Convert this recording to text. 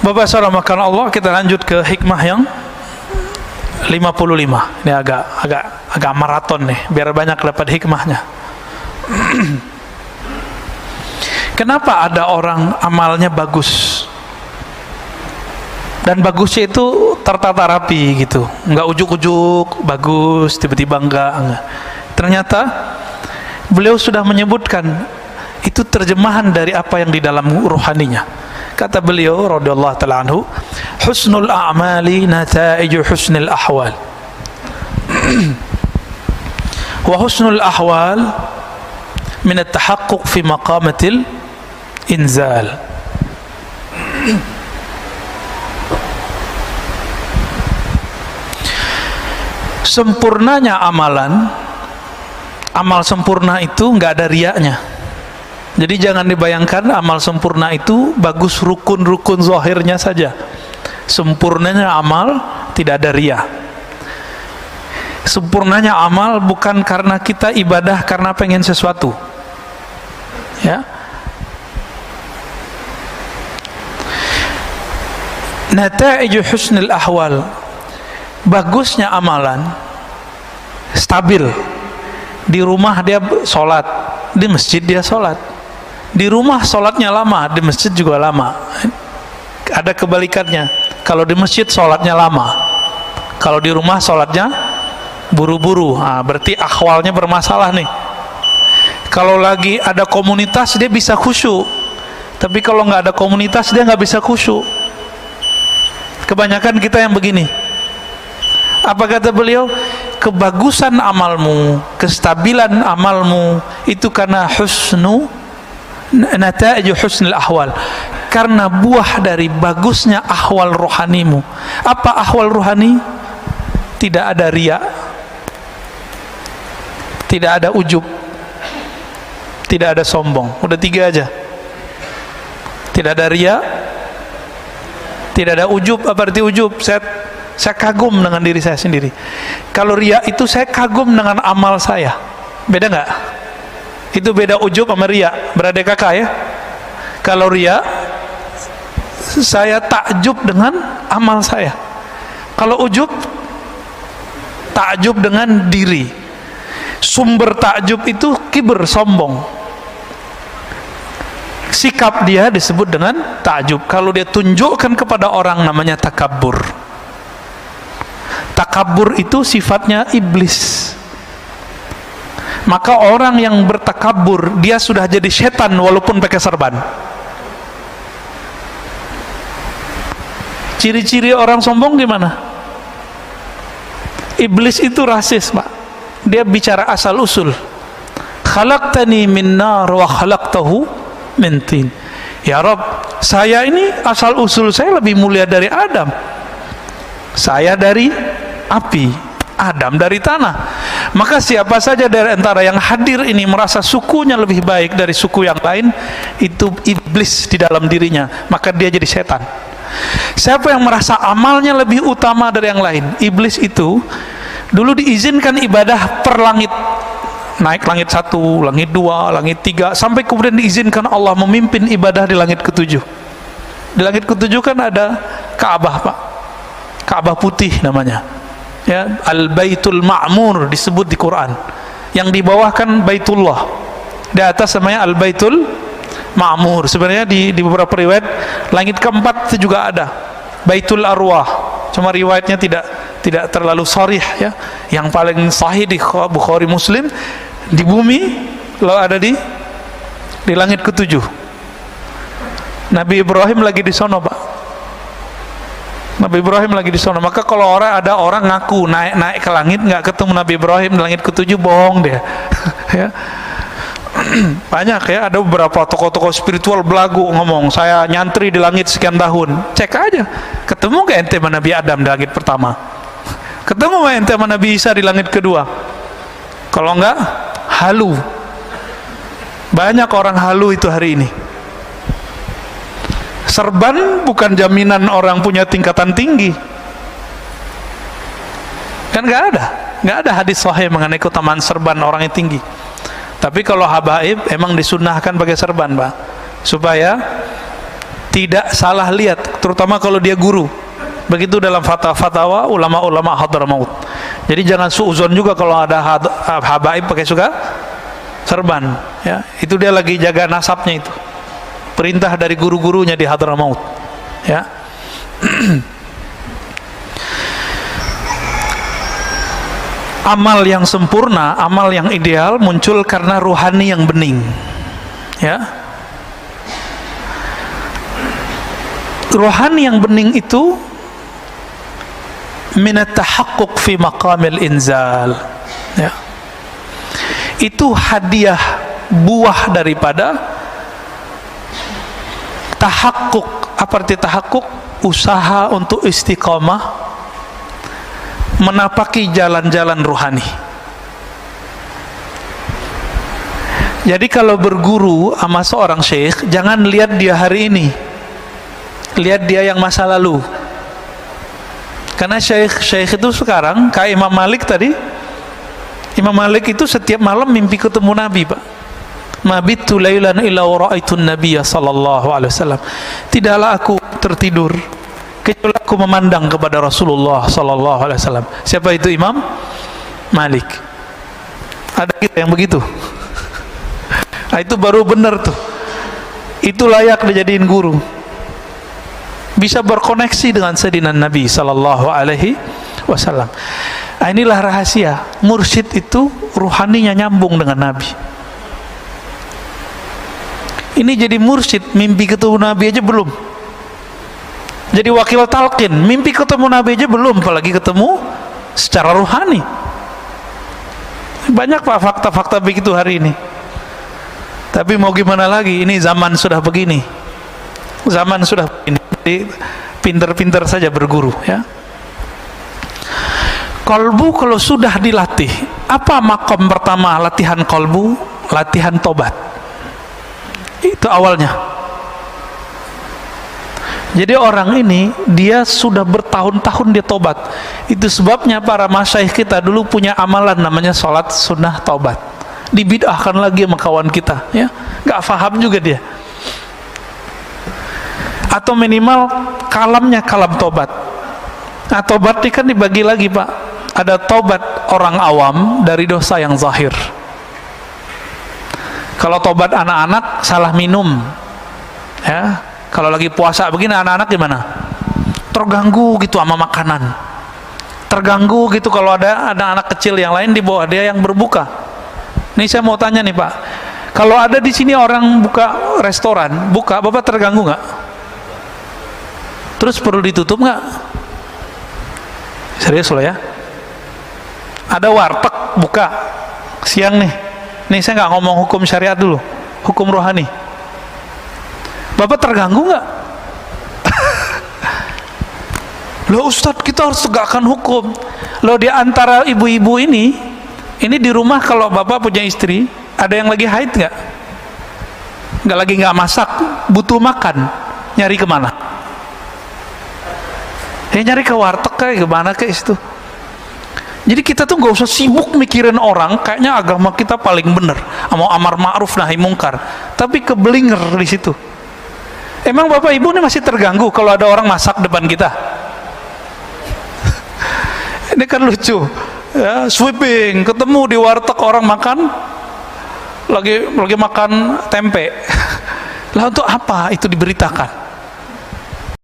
Bapak saudara makan Allah, kita lanjut ke hikmah yang 55. Ini agak maraton nih, biar banyak dapat hikmahnya. Kenapa ada orang amalnya bagus? Dan bagusnya itu tertata rapi gitu, nggak ujuk-ujuk bagus, tiba-tiba enggak. Ternyata beliau sudah menyebutkan itu terjemahan dari apa yang di dalam rohaninya. Kata beliau radhiyallahu ta'ala anhu, husnul a'mali nataiju husnul ahwal wa husnul ahwal min at-tahaqquq fi maqamatil inzal. Sempurnanya amalan, amal sempurna itu nggak ada riaknya. Jadi jangan dibayangkan amal sempurna itu bagus rukun-rukun zahirnya saja. Sempurnanya amal tidak ada riak. Sempurnanya amal bukan karena kita ibadah karena pengen sesuatu, ya. Nataiju husnul ahwal, bagusnya amalan stabil. Di rumah dia sholat, di masjid dia sholat. Di rumah sholatnya lama, di masjid juga lama. Ada kebalikannya, kalau di masjid sholatnya lama, kalau di rumah sholatnya buru-buru. Berarti akhwalnya bermasalah nih. Kalau lagi ada komunitas dia bisa khusyuk, tapi kalau nggak ada komunitas dia nggak bisa khusyuk. Kebanyakan kita yang begini. Apa kata beliau? Kebagusan amalmu, kestabilan amalmu itu karena nataiju husnul ahwal, karena buah dari bagusnya ahwal rohanimu. Apa ahwal rohani? Tidak ada riya, tidak ada ujub, tidak ada sombong. Udah 3 aja. Tidak ada riya, tidak ada ujub. Apa arti ujub? Saya kagum dengan diri saya sendiri. Kalau riya itu saya kagum dengan amal saya. Beda nggak? Itu beda ujub sama riya. Berada kakak ya. Kalau riya, saya takjub dengan amal saya. Kalau ujub, takjub dengan diri. Sumber takjub itu kibr, sombong. Sikap dia disebut dengan takjub. Kalau dia tunjukkan kepada orang namanya takabbur. Takabur itu sifatnya iblis. Maka orang yang bertakabur dia sudah jadi setan walaupun pakai serban. Ciri-ciri orang sombong gimana? Iblis itu rasis, Pak. Dia bicara asal usul. Khalaqtani min nar wa khalaqtahu min tin. Ya Rabb, saya ini asal usul saya lebih mulia dari Adam. Saya dari api, Adam dari tanah. Maka siapa saja dari antara yang hadir ini merasa sukunya lebih baik dari suku yang lain, itu iblis di dalam dirinya, maka dia jadi setan. Siapa yang merasa amalnya lebih utama dari yang lain, iblis itu dulu diizinkan ibadah per langit, naik langit 1, langit 2, langit 3, sampai kemudian diizinkan Allah memimpin ibadah di langit ke-7. Di langit ke-7 kan ada Ka'bah, Pak. Ka'bah putih namanya, ya, Al-Baitul Ma'mur disebut di Quran. Yang di bawah kan Baitullah, di atas namanya Al-Baitul Ma'mur. Sebenarnya di beberapa riwayat langit keempat itu juga ada Baitul Arwah, cuma riwayatnya tidak terlalu sharih, ya. Yang paling sahih di Bukhari Muslim, di bumi lalu ada di langit ke-7. Nabi Ibrahim lagi di sono, Pak. Nabi Ibrahim lagi di sana. Maka kalau ada orang ngaku naik ke langit nggak ketemu Nabi Ibrahim di langit ke-7, bohong dia. Ya. Banyak ya, ada beberapa tokoh-tokoh spiritual belagu ngomong saya nyantri di langit sekian tahun. Cek aja, ketemu nggak ente sama Nabi Adam di langit pertama? Ketemu nggak ente sama Nabi Isa di langit kedua? Kalau nggak, halu. Banyak orang halu itu hari ini. Serban bukan jaminan orang punya tingkatan tinggi. Kan nggak ada hadis sahih mengenai keutamaan serban orang yang tinggi. Tapi kalau habaib emang disunnahkan pakai serban, Pak, supaya tidak salah lihat, terutama kalau dia guru. Begitu dalam fatwa ulama-ulama Hadramaut. Jadi jangan suuzon juga kalau ada habaib pakai suka serban, ya. Itu dia lagi jaga nasabnya itu. Perintah dari guru-gurunya di Hadramaut, ya. Amal yang sempurna, amal yang ideal muncul karena ruhani yang bening, ya. Ruhani yang bening itu minat tahaqquq fi maqamil inzal, ya. Itu hadiah buah daripada tahaqquq. Apa arti tahaqquq? Usaha untuk istiqamah menapaki jalan-jalan ruhani. Jadi kalau berguru sama seorang syekh, jangan lihat dia hari ini, lihat dia yang masa lalu. Karena syekh itu sekarang kayak Imam Malik tadi. Imam Malik itu setiap malam mimpi ketemu Nabi, Pak. Mabittu lailan illa ra'aitun nabiyya sallallahu alaihi wasallam. Tidaklah aku tertidur kecuali aku memandang kepada Rasulullah sallallahu alaihi wasallam. Siapa itu Imam Malik? Ada kita yang begitu. Nah, itu baru benar tuh. Itu layak dijadiin guru. Bisa berkoneksi dengan Sayyidina Nabi sallallahu alaihi wasallam. Nah, inilah rahasia. Mursyid itu ruhaninya nyambung dengan Nabi. Ini jadi mursyid, mimpi ketemu Nabi aja belum. Jadi wakil talqin, mimpi ketemu Nabi aja belum, apalagi ketemu secara ruhani. Banyak Pak fakta-fakta begitu hari ini. Tapi mau gimana lagi, ini zaman sudah begini. Zaman sudah begini. Jadi pinter-pinter saja berguru, ya. Kolbu kalau sudah dilatih, apa makom pertama latihan kolbu? Latihan tobat. Itu awalnya. Jadi orang ini dia sudah bertahun-tahun dia tobat. Itu sebabnya para masyayikh kita dulu punya amalan namanya sholat sunnah taubat. Dibid'ahkan lagi sama kawan kita, ya. Nggak paham juga dia. Atau minimal kalamnya kalam tobat. Nah, tobat ini kan dibagi lagi, Pak. Ada tobat orang awam dari dosa yang zahir. Kalau tobat anak-anak salah minum, ya. Kalau lagi puasa begini anak-anak gimana? Terganggu gitu sama makanan. Terganggu gitu kalau ada anak kecil yang lain di bawah dia yang berbuka. Nih saya mau tanya nih Pak. Kalau ada di sini orang buka restoran, buka, Bapak terganggu nggak? Terus perlu ditutup nggak? Serius loh ya. Ada warteg buka siang nih. Nih saya nggak ngomong hukum syariat dulu, hukum rohani. Bapak terganggu nggak? Loh Ustadz, kita harus tegakkan hukum. Loh di antara ibu-ibu ini di rumah kalau Bapak punya istri, ada yang lagi haid nggak? Nggak masak, butuh makan, nyari kemana? Nyari ke warteg kayak gimana kayak itu. Jadi kita tuh nggak usah sibuk mikirin orang, kayaknya agama kita paling bener, mau amar ma'ruf nahi mungkar, tapi kebelinger di situ. Emang Bapak Ibu ini masih terganggu kalau ada orang masak depan kita? Ini kan lucu, ya, sweeping, ketemu di warteg orang makan, lagi makan tempe. Lah untuk apa itu diberitakan?